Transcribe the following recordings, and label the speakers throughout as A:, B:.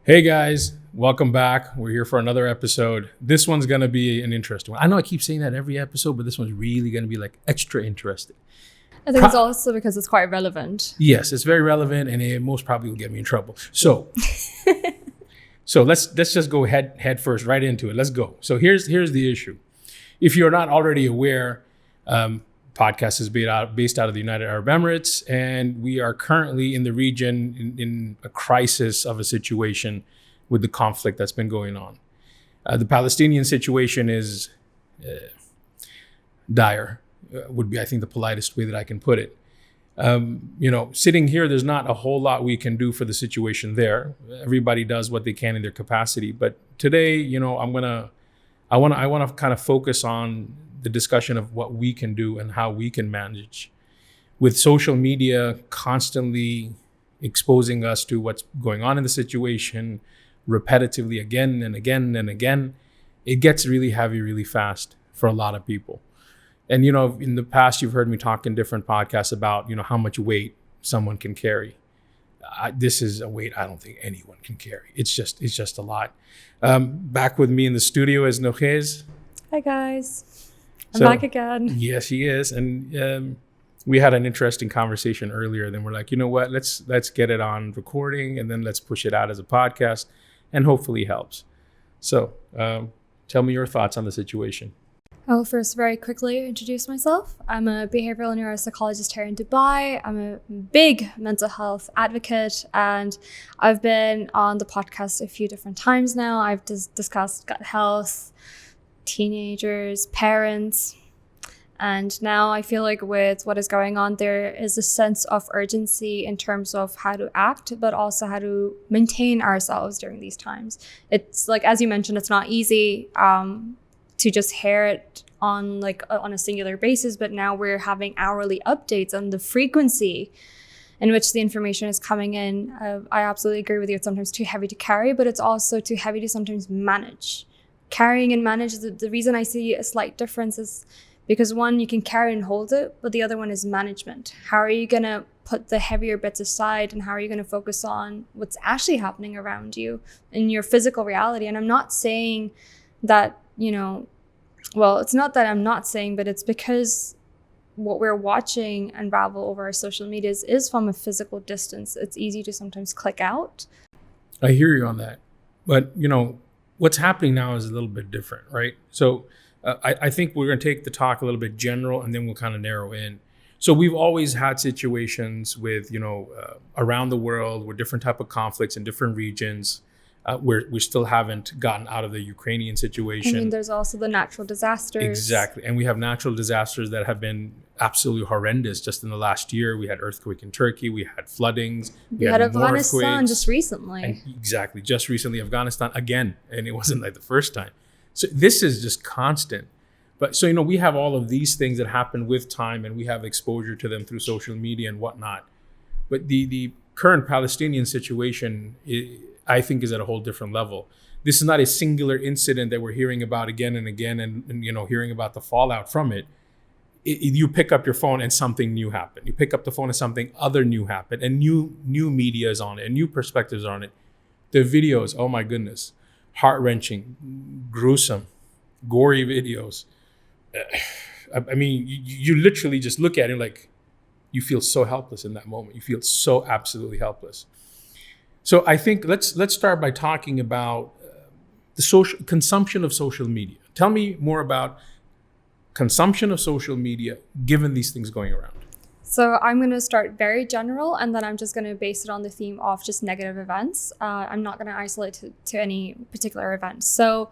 A: Hey guys, welcome back. We're here for another episode. This one's going to be an interesting one. I know I keep saying that every episode, but this one's really going to be like extra interesting.
B: I think it's also because it's quite relevant.
A: Yes, it's very relevant and it most probably will get me in trouble. So let's just go head first right into it. Let's go. So here's the issue. If you're not already aware, podcast is based out of the United Arab Emirates, and we are currently in the region in a crisis of a situation with the conflict that's been going on. The Palestinian situation is dire, would be, I think, the politest way that I can put it. Sitting here, there's not a whole lot we can do for the situation there. Everybody does what they can in their capacity. But today, I want to kind of focus on the discussion of what we can do and how we can manage. With social media constantly exposing us to what's going on in the situation repetitively again and again and again, it gets really heavy really fast for a lot of people. And, in the past, you've heard me talk in different podcasts about, how much weight someone can carry. This is a weight I don't think anyone can carry. It's just a lot. Back with me in the studio is Nokhez.
B: Hi, guys. I'm back again.
A: Yes, he is. And we had an interesting conversation earlier. Then we're like, you know what? Let's get it on recording and then let's push it out as a podcast and hopefully helps. So tell me your thoughts on the situation.
B: I'll first very quickly introduce myself. I'm a behavioral neuropsychologist here in Dubai. I'm a big mental health advocate, and I've been on the podcast a few different times now. I've discussed gut health, teenagers, parents, and now I feel like with what is going on, there is a sense of urgency in terms of how to act, but also how to maintain ourselves during these times. It's like, as you mentioned, it's not easy to just hear it on a singular basis, but now we're having hourly updates on the frequency in which the information is coming in. I absolutely agree with you. It's sometimes too heavy to carry, but it's also too heavy to sometimes manage. Carrying and manage, the reason I see a slight difference is because one, you can carry and hold it, but the other one is management. How are you going to put the heavier bits aside, and how are you going to focus on what's actually happening around you in your physical reality? And I'm not saying that, it's not that I'm not saying, but it's because what we're watching unravel over our social medias is from a physical distance. It's easy to sometimes click out.
A: I hear you on that. But, what's happening now is a little bit different, right? So I think we're going to take the talk a little bit general, and then we'll kind of narrow in. So we've always had situations with, around the world with different type of conflicts in different regions. We still haven't gotten out of the Ukrainian situation.
B: I mean, there's also the natural disasters.
A: Exactly. And we have natural disasters that have been absolutely horrendous. Just in the last year, we had earthquake in Turkey. We had floodings.
B: We had Afghanistan just recently.
A: And exactly. Just recently, Afghanistan again. And it wasn't like the first time. So this is just constant. But so, we have all of these things that happen with time, and we have exposure to them through social media and whatnot. But the current Palestinian situation, I think, is at a whole different level. This is not a singular incident that we're hearing about again and again and hearing about the fallout from it. You pick up your phone and something new happened. You pick up the phone and something other new happened, and new media is on it and new perspectives are on it. The videos, oh my goodness, heart-wrenching, gruesome, gory videos. I mean, you literally just look at it like you feel so helpless in that moment. You feel so absolutely helpless. So I think let's start by talking about the social consumption of social media. Tell me more about consumption of social media given these things going around.
B: So I'm going to start very general, and then I'm just going to base it on the theme of just negative events. I'm not going to isolate to any particular event. So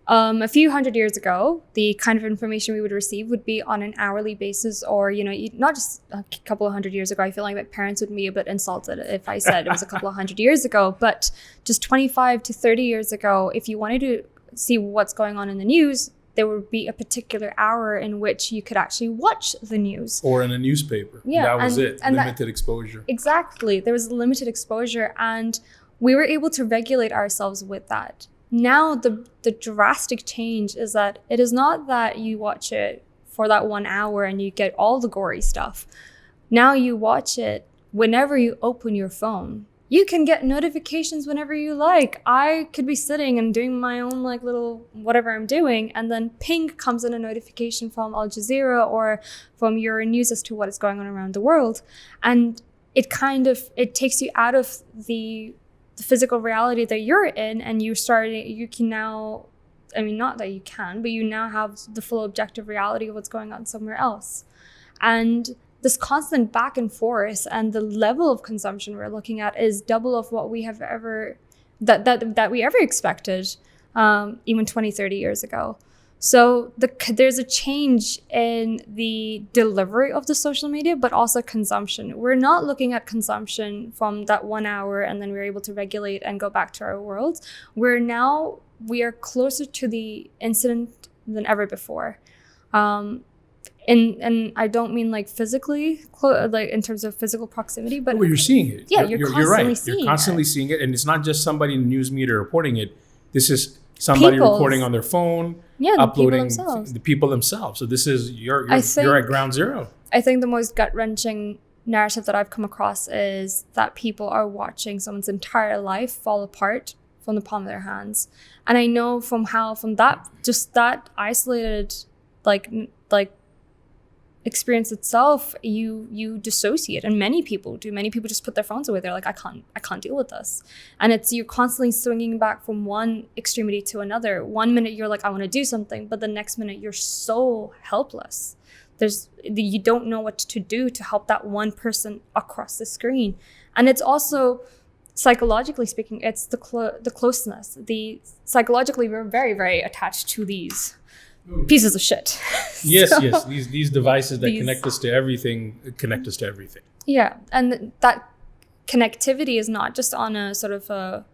B: a few hundred years ago, the kind of information we would receive would be on an hourly basis, or, not just a couple of hundred years ago. I feel like my parents would be a bit insulted if I said it was a couple of hundred years ago, but just 25 to 30 years ago, if you wanted to see what's going on in the news, there would be a particular hour in which you could actually watch the news.
A: Or in a newspaper.
B: Yeah,
A: that was it. Limited exposure.
B: Exactly. There was limited exposure, and we were able to regulate ourselves with that. Now, the drastic change is that it is not that you watch it for that 1 hour and you get all the gory stuff. Now you watch it whenever you open your phone. You can get notifications whenever you like. I could be sitting and doing my own like little whatever I'm doing, and then ping comes in a notification from Al Jazeera or from Euronews as to what is going on around the world. And it takes you out of the physical reality that you're in, and you can now, I mean, not that you can, but you now have the full objective reality of what's going on somewhere else. And this constant back and forth and the level of consumption we're looking at is double of what we have ever expected, even 20, 30 years ago. So there's a change in the delivery of the social media, but also consumption. We're not looking at consumption from that 1 hour and then we're able to regulate and go back to our world. We are closer to the incident than ever before. And I don't mean like physically, like in terms of physical proximity, but
A: you're seeing it.
B: Yeah, you're constantly seeing it.
A: You're constantly seeing it, and it's not just somebody in the news media reporting it. This is somebody recording on their phone, uploading the people themselves. So this is you're at ground zero.
B: I think the most gut-wrenching narrative that I've come across is that people are watching someone's entire life fall apart from the palm of their hands. And I know from that isolated like experience itself, you dissociate, and many people just put their phones away. They're like, I can't deal with this. And you're constantly swinging back from one extremity to another. 1 minute you're like, I want to do something, but the next minute you're so helpless. You don't know what to do to help that one person across the screen. And it's also, psychologically speaking, it's the closeness. Psychologically, we're very, very attached to these pieces of shit.
A: Yes. These devices that connect us to everything.
B: Yeah, and that connectivity is not just on a sort of a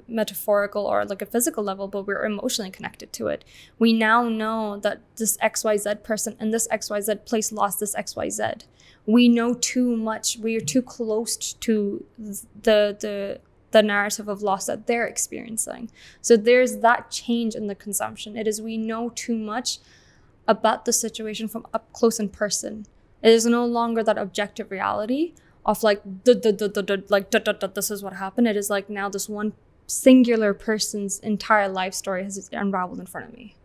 B: metaphorical or like a physical level, but we're emotionally connected to it. We now know that this XYZ person in this XYZ place lost this XYZ. We know too much. We are too close to the narrative of loss that they're experiencing. So there's that change in the consumption. It is, we know too much about the situation from up close in person. It is no longer that objective reality of like, this is what happened. It is like now this one singular person's entire life story has unraveled in front of me.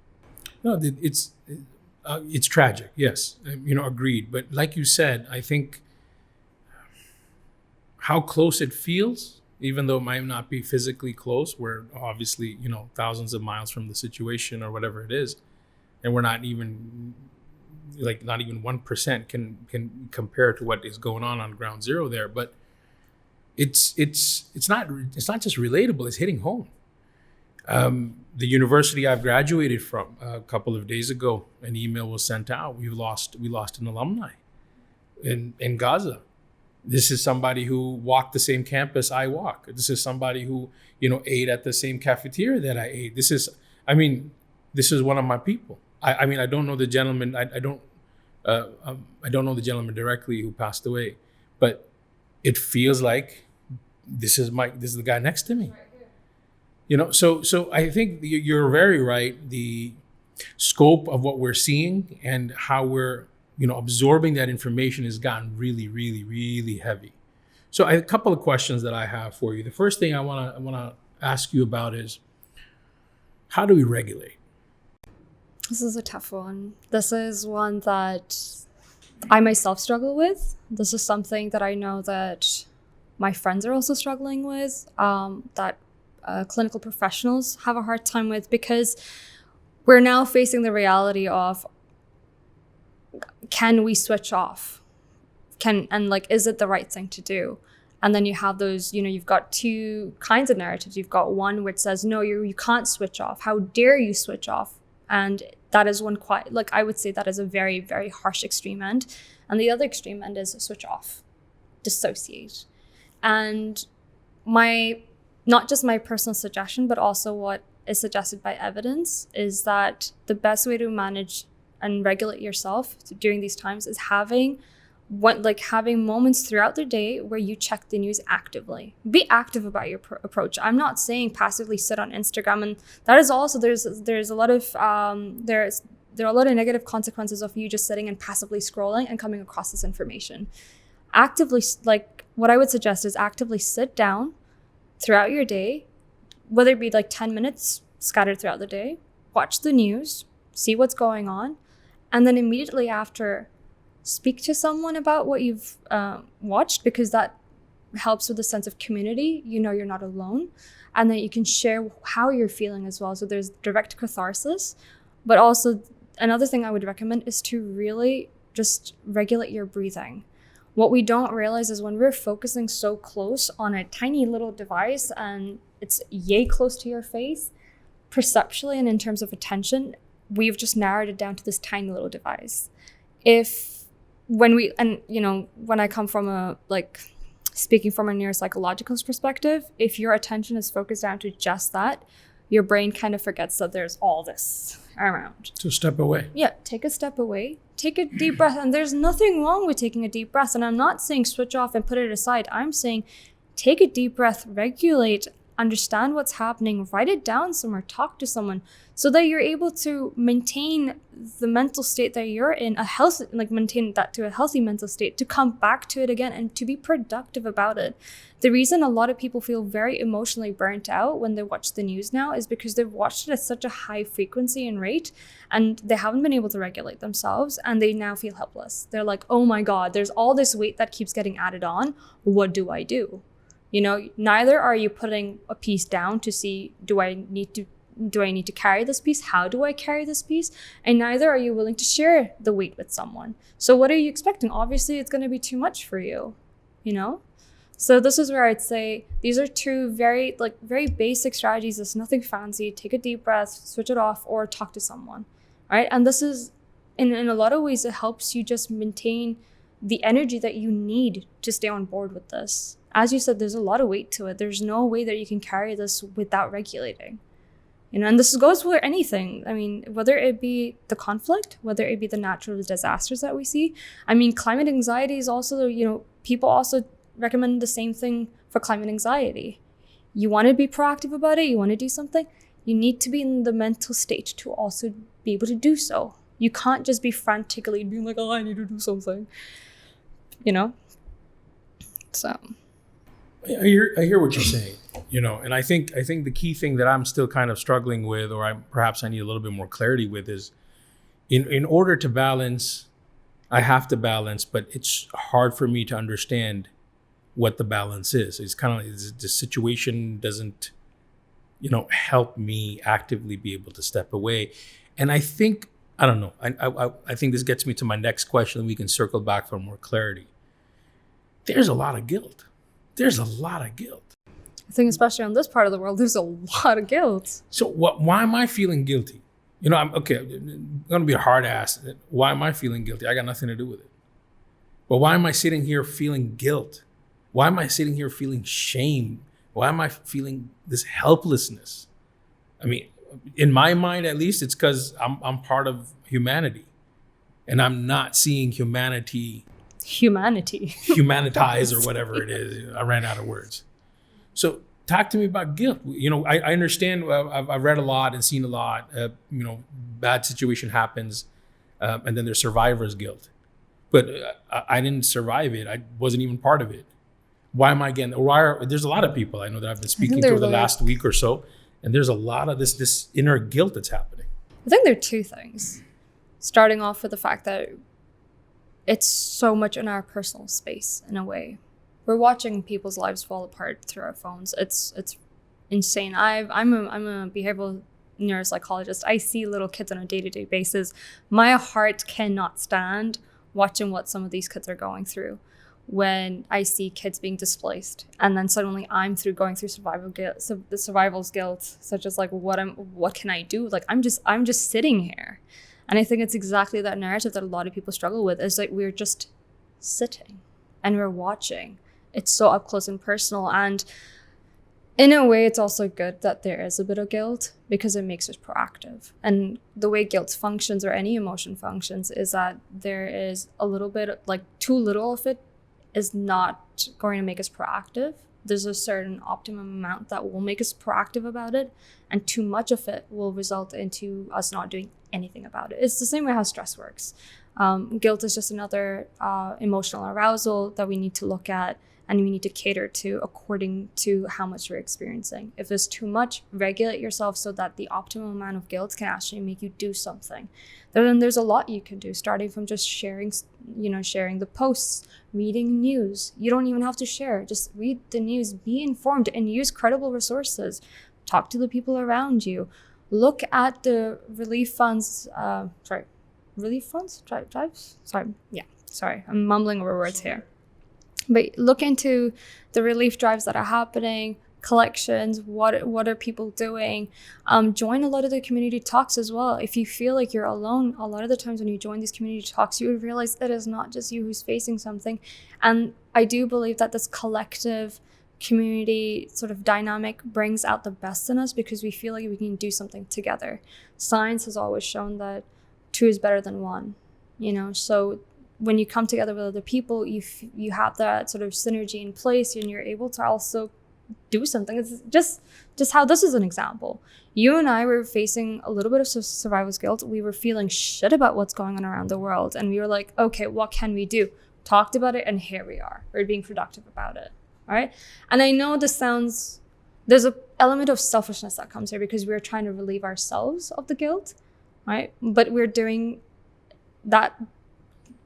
A: No, it's tragic. Yes, agreed. But like you said, I think how close it feels, even though it might not be physically close, we're obviously, thousands of miles from the situation or whatever it is. And we're not even 1% can compare to what is going on ground zero there. But it's not just relatable, it's hitting home. The university I've graduated from a couple of days ago, an email was sent out. We lost an alumni in Gaza. This is somebody who walked the same campus I walk. This is somebody who, ate at the same cafeteria that I ate. This is one of my people. I don't know the gentleman. I don't know the gentleman directly who passed away, but it feels like this is the guy next to me. So I think you're very right. The scope of what we're seeing and how we're absorbing that information has gotten really, really, really heavy. So a couple of questions that I have for you. The first thing I want to ask you about is, how do we regulate?
B: This is a tough one. This is one that I myself struggle with. This is something that I know that my friends are also struggling with, that clinical professionals have a hard time with, because we're now facing the reality of, can we switch off? Is it the right thing to do? And then you have those, you've got two kinds of narratives. You've got one which says, no, you can't switch off. How dare you switch off? And that is one I would say that is a very, very harsh extreme end. And the other extreme end is switch off, dissociate. And not just my personal suggestion, but also what is suggested by evidence is that the best way to manage and regulate yourself during these times is having moments throughout the day where you check the news actively. Be active about your approach. I'm not saying passively sit on Instagram, and that is also there's a lot of there are a lot of negative consequences of you just sitting and passively scrolling and coming across this information. Actively what I would suggest is actively sit down throughout your day, whether it be like 10 minutes scattered throughout the day, watch the news, see what's going on, and then immediately after, speak to someone about what you've watched, because that helps with a sense of community. You know you're not alone, and then you can share how you're feeling as well. So there's direct catharsis, but also another thing I would recommend is to really just regulate your breathing. What we don't realize is when we're focusing so close on a tiny little device and it's yay close to your face, perceptually and in terms of attention, we've just narrowed it down to this tiny little device. When I come from speaking from a neuropsychological perspective, if your attention is focused down to just that, your brain kind of forgets that there's all this around.
A: So step away.
B: Yeah, take a step away, take a deep breath. And there's nothing wrong with taking a deep breath. And I'm not saying switch off and put it aside. I'm saying take a deep breath, regulate, understand what's happening, write it down somewhere, talk to someone, so that you're able to maintain the mental state that you're in, maintain that to a healthy mental state, to come back to it again and to be productive about it. The reason a lot of people feel very emotionally burnt out when they watch the news now is because they've watched it at such a high frequency and rate, and they haven't been able to regulate themselves, and they now feel helpless. They're like, oh my God, there's all this weight that keeps getting added on. What do I do? Neither are you putting a piece down to see, do I need to carry this piece? How do I carry this piece? And neither are you willing to share the weight with someone. So what are you expecting? Obviously, it's going to be too much for you, So this is where I'd say these are two very basic strategies. There's nothing fancy. Take a deep breath, switch it off, or talk to someone, right? And this is, in a lot of ways, it helps you just maintain the energy that you need to stay on board with this. As you said, there's a lot of weight to it. There's no way that you can carry this without regulating. And this goes for anything. I mean, whether it be the conflict, whether it be the natural disasters that we see. I mean, climate anxiety is also, people also recommend the same thing for climate anxiety. You want to be proactive about it, you want to do something, you need to be in the mental state to also be able to do so. You can't just be frantically being like, oh, I need to do something, So...
A: I hear what you're saying, and I think the key thing that I'm still kind of struggling with, or perhaps I need a little bit more clarity with, is in order to balance, I have to balance, but it's hard for me to understand what the balance is. It's kind of like the situation doesn't, help me actively be able to step away. And I think, I don't know, I think this gets me to my next question, and we can circle back for more clarity. There's a lot of guilt. There's a lot of guilt.
B: I think especially on this part of the world, there's a lot of guilt.
A: So why am I feeling guilty? I'm going to be a hard ass. Why am I feeling guilty? I got nothing to do with it. But why am I sitting here feeling guilt? Why am I sitting here feeling shame? Why am I feeling this helplessness? I mean, in my mind, at least, it's because I'm part of humanity. And I'm not seeing humanitize or whatever it is. I ran out of words. So talk to me about guilt. I understand. I've read a lot and seen a lot. Bad situation happens, and then there's survivor's guilt. But I didn't survive it. I wasn't even part of it. Why am I getting? There's a lot of people I know that I've been speaking to over the last week or so, and there's a lot of this inner guilt that's happening.
B: I think there are two things. Starting off with the fact that it's so much in our personal space in a way. We're watching people's lives fall apart through our phones. It's insane. I'm a behavioral neuropsychologist. I see little kids on a day-to-day basis. My heart cannot stand watching what some of these kids are going through. When I see kids being displaced, and then suddenly I'm going through survival's guilt, such as what can I do? I'm just sitting here. And I think it's exactly that narrative that a lot of people struggle with, is we're just sitting and we're watching. It's so up close and personal. And in a way, it's also good that there is a bit of guilt, because it makes us proactive. And the way guilt functions, or any emotion functions, is that there is a little bit, too little of it is not going to make us proactive. There's a certain optimum amount that will make us proactive about it, and too much of it will result into us not doing anything about it. It's the same way how stress works. Guilt is just another emotional arousal that we need to look at and we need to cater to according to how much we're experiencing. If there's too much, regulate yourself so that the optimal amount of guilt can actually make you do something. Then there's a lot you can do, starting from just sharing the posts, reading news. You don't even have to share, just read the news, be informed, and use credible resources. Talk to the people around you. Look at the relief funds, relief funds? Drives? Sorry, I'm mumbling over words here. But look into the relief drives that are happening, collections, what are people doing? Join a lot of the community talks as well. If you feel like you're alone, a lot of the times when you join these community talks, you would realize it is not just you who's facing something. And I do believe that this collective community sort of dynamic brings out the best in us because we feel like we can do something together. Science has always shown that two is better than one, so when you come together with other people, you have that sort of synergy in place, and you're able to also do something. It's just how this is an example. You and I were facing a little bit of survivor's guilt. We were feeling shit about what's going on around the world, and we were like, okay, what can we do? Talked about it, and here we are. We're being productive about it. All right. And I know there's an element of selfishness that comes here because we're trying to relieve ourselves of the guilt, right? But we're doing that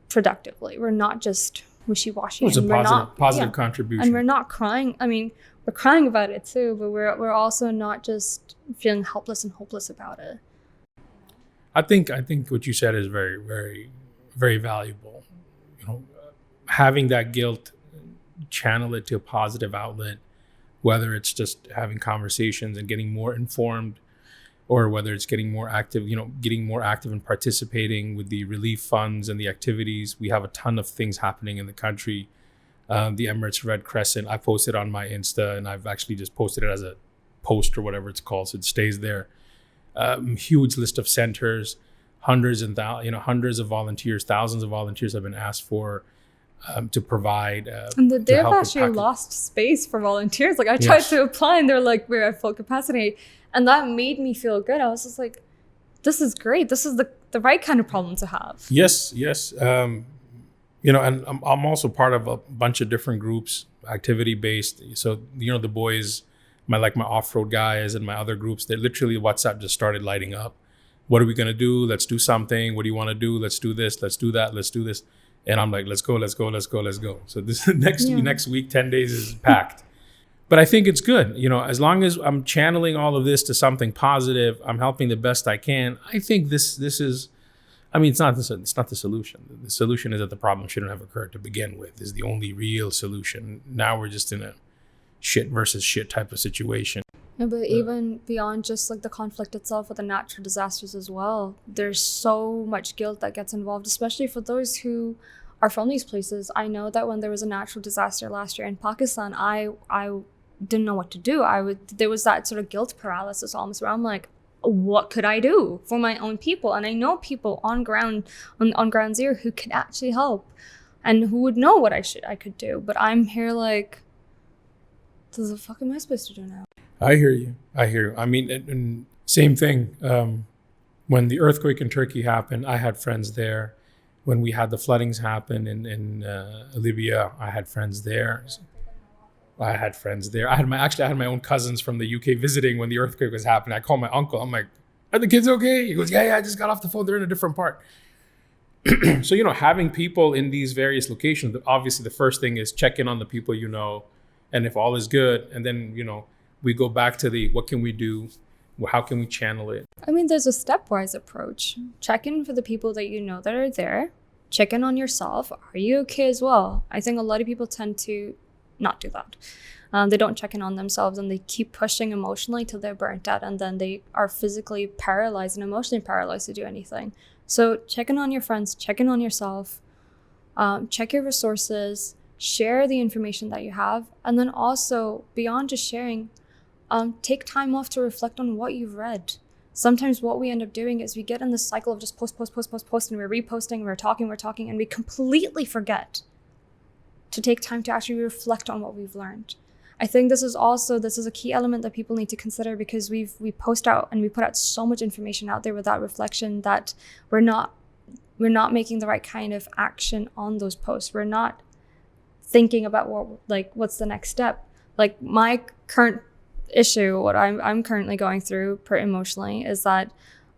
B: productively. We're not just wishy-washy.
A: It's a positive contribution.
B: And we're not crying. I mean, we're crying about it too, but we're also not just feeling helpless and hopeless about it.
A: I think what you said is very, very, very valuable. Having that guilt, channel it to a positive outlet, whether it's just having conversations and getting more informed, or whether it's getting more active and participating with the relief funds and the activities. We have a ton of things happening in the country. The Emirates Red Crescent, I posted on my Insta, and I've actually just posted it as a post or whatever it's called, so it stays there. Huge list of centers, hundreds of volunteers, thousands of volunteers have been asked for to provide.
B: And they've actually lost space for volunteers. Like I tried to apply, and they're like, we're at full capacity. And that made me feel good. I was just like, this is great. This is the right kind of problem to have.
A: Yes. And I'm also part of a bunch of different groups, activity-based. So, the boys, my off-road guys and my other groups, they literally, WhatsApp just started lighting up. What are we going to do? Let's do something. What do you want to do? Let's do this. Let's do that. Let's do this. And I'm like, let's go. So this next week, 10 days is packed. But I think it's good, as long as I'm channeling all of this to something positive, I'm helping the best I can. I think this is, it's not the solution. The solution is that the problem shouldn't have occurred to begin with, is the only real solution. Now we're just in a shit versus shit type of situation.
B: Yeah, but even beyond just like the conflict itself with the natural disasters as well, there's so much guilt that gets involved, especially for those who are from these places. I know that when there was a natural disaster last year in Pakistan, I didn't know what to do. There was that sort of guilt paralysis almost, where I'm like, what could I do for my own people? And I know people on ground zero who could actually help and who would know what I could do. But I'm here like, what the fuck am I supposed to do now?
A: I hear you. And same thing. When the earthquake in Turkey happened, I had friends there. When we had the floodings happen in Libya, I had friends there. I had my own cousins from the UK visiting when the earthquake was happening. I called my uncle. I'm like, are the kids okay? He goes, yeah, I just got off the phone. They're in a different part. So, having people in these various locations, obviously the first thing is check in on the people and if all is good. And then, we go back to what can we do? How can we channel it?
B: There's a stepwise approach. Check in for the people that that are there. Check in on yourself. Are you okay as well? I think a lot of people tend to not do that. They don't check in on themselves, and they keep pushing emotionally till they're burnt out, and then they are physically paralyzed and emotionally paralyzed to do anything. So check in on your friends, check in on yourself, check your resources, share the information that you have, and then also beyond just sharing, take time off to reflect on what you've read. Sometimes what we end up doing is we get in this cycle of just post, and we're reposting, we're talking, and we completely forget to take time to actually reflect on what we've learned. I think this is a key element that people need to consider, because we post out and we put out so much information out there without reflection that we're not making the right kind of action on those posts. We're not thinking about what's the next step. Like my current issue, what I'm currently going through emotionally is that,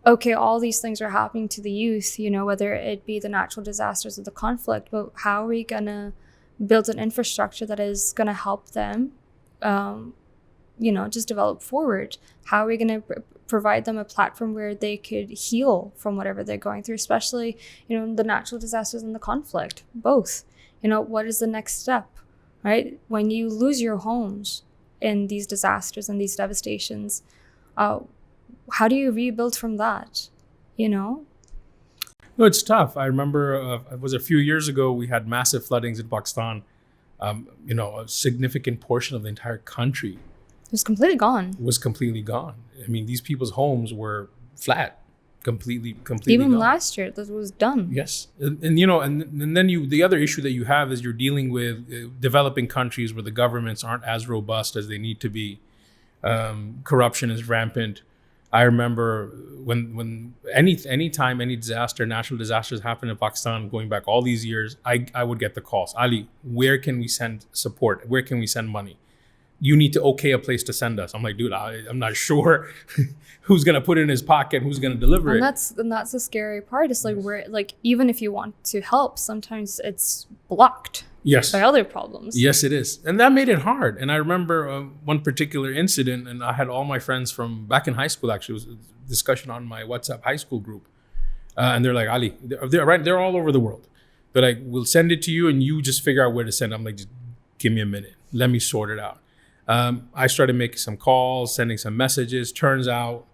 B: okay, all these things are happening to the youth, you know, whether it be the natural disasters or the conflict, but how are we gonna build an infrastructure that is gonna help them, you know, just develop forward? How are we gonna provide them a platform where they could heal from whatever they're going through, especially, you know, the natural disasters and the conflict, both? You know, what is the next step, right? When you lose your homes in these disasters and these devastations, how do you rebuild from that, you know?
A: No, it's tough. I remember it was a few years ago, we had massive floodings in Pakistan. You know, a significant portion of the entire country
B: It was completely gone.
A: I mean, these people's homes were flat, completely
B: Even
A: gone.
B: last year, that was done.
A: Yes. And you know, and then the other issue that you have is you're dealing with developing countries where the governments aren't as robust as they need to be. Corruption is rampant. I remember when any time any natural disasters happen in Pakistan, going back all these years, I would get the calls. Ali, where can we send support? Where can we send money? You need to okay a place to send us. I'm like, dude, I'm not sure who's gonna put it in his pocket, who's gonna deliver it.
B: And that's the scary part. It's like where, like, even if you want to help, sometimes it's blocked.
A: Yes.
B: By other problems.
A: Yes, it is. And that made it hard. And I remember one particular incident, and I had all my friends from back in high school, actually, it was a discussion on my WhatsApp high school group. And they're like, Ali, they're all over the world. They're like, we'll send it to you and you just figure out where to send it. I'm like, just give me a minute. Let me sort it out. I started making some calls, sending some messages. Turns out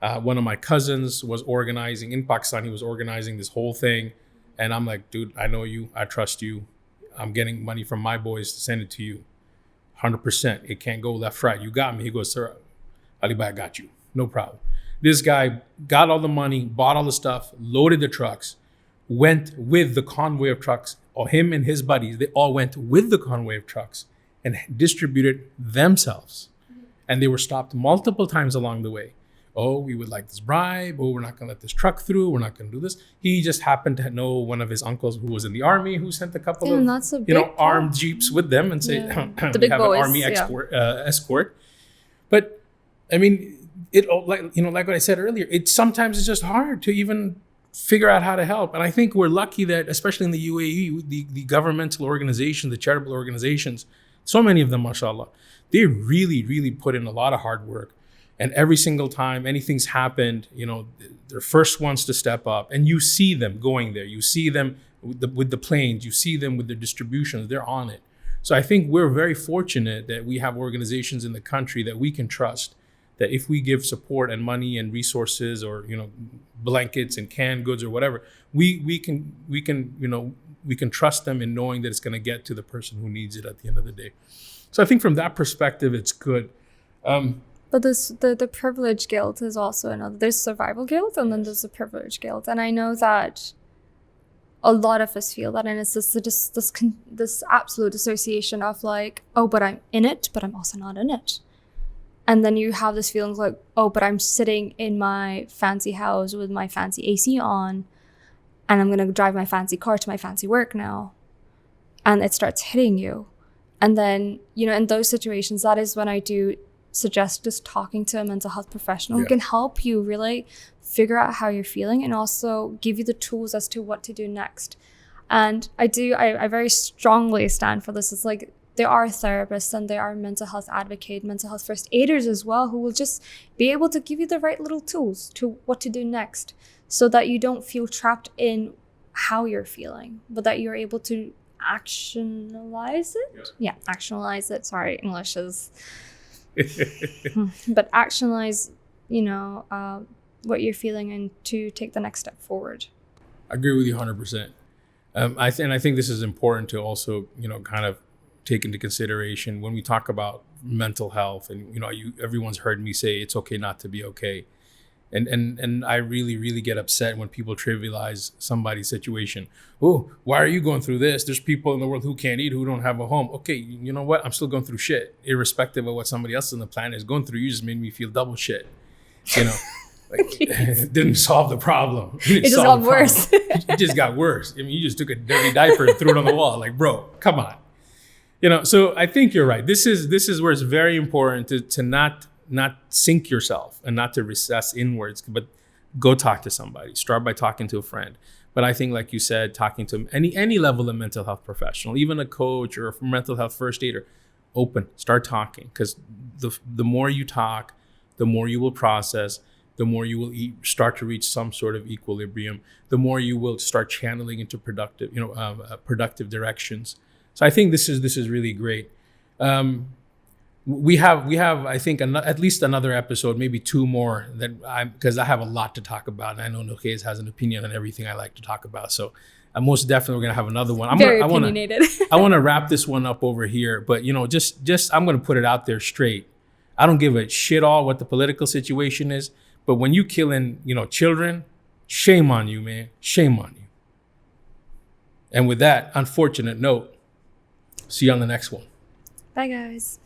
A: one of my cousins was organizing in Pakistan. He was organizing this whole thing. And I'm like, dude, I know you. I trust you. I'm getting money from my boys to send it to you. 100%. It can't go left, right. You got me. He goes, sir, Ali Bhai, I got you. No problem. This guy got all the money, bought all the stuff, loaded the trucks, went with the convoy of trucks. Or him and his buddies, they all went with the convoy of trucks and distributed themselves. And they were stopped multiple times along the way. Oh, we would like this bribe. Oh, we're not going to let this truck through. We're not going to do this. He just happened to know one of his uncles who was in the army, who sent a couple of
B: that's a big
A: armed jeeps with them and say,
B: the
A: we
B: big
A: have
B: boys,
A: an army escort. But I mean, it like what I said earlier, sometimes it's just hard to even figure out how to help. And I think we're lucky that, especially in the UAE, the governmental organizations, the charitable organizations, so many of them, mashallah, they really, really put in a lot of hard work. And every single time anything's happened, they're first ones to step up. And you see them going there. You see them with the planes. You see them with the distributions. They're on it. So I think we're very fortunate that we have organizations in the country that we can trust, that if we give support and money and resources or, blankets and canned goods or whatever, we can trust them in knowing that it's going to get to the person who needs it at the end of the day. So I think from that perspective, it's good.
B: But the privilege guilt is also another. There's survival guilt, and then there's the privilege guilt. And I know that a lot of us feel that, and it's this absolute dissociation of like, oh, but I'm in it, but I'm also not in it. And then you have this feeling like, oh, but I'm sitting in my fancy house with my fancy AC on, and I'm gonna drive my fancy car to my fancy work now, and it starts hitting you. And then, in those situations, that is when I do suggest just talking to a mental health professional who can help you really figure out how you're feeling and also give you the tools as to what to do next. And I very strongly stand for this. It's like there are therapists and there are mental health advocates, mental health first aiders as well, who will just be able to give you the right little tools to what to do next so that you don't feel trapped in how you're feeling, but that you're able to actionalize it. Yeah, actionalize it. Sorry, English is... but actionalize, what you're feeling and to take the next step forward.
A: I agree with you 100%. I think this is important to also, kind of take into consideration when we talk about mental health. And everyone's heard me say it's okay not to be okay. And I really, really get upset when people trivialize somebody's situation. Oh, why are you going through this? There's people in the world who can't eat, who don't have a home. Okay, you know what? I'm still going through shit, irrespective of what somebody else on the planet is going through. You just made me feel double shit. It didn't solve the problem.
B: It just got worse.
A: It just got worse. I mean, you just took a dirty diaper and threw it on the wall. Like, bro, come on. So I think you're right. This is where it's very important to not sink yourself and not to recess inwards, but go talk to somebody. Start by talking to a friend. But I think, like you said, talking to any level of mental health professional, even a coach or a mental health first aider, start talking, because the more you talk, the more you will process, the more you will start to reach some sort of equilibrium, the more you will start channeling into productive directions. So I think this is really great. We have I think at least another episode, maybe two more, because I have a lot to talk about, and I know Nokhez has an opinion on everything I like to talk about. So most definitely we're gonna have another one.
B: Opinionated.
A: I want to wrap this one up over here, but just I'm gonna put it out there straight. I don't give a shit all what the political situation is, but when you killing children, shame on you, man. Shame on you. And with that unfortunate note, see you on the next one.
B: Bye, guys.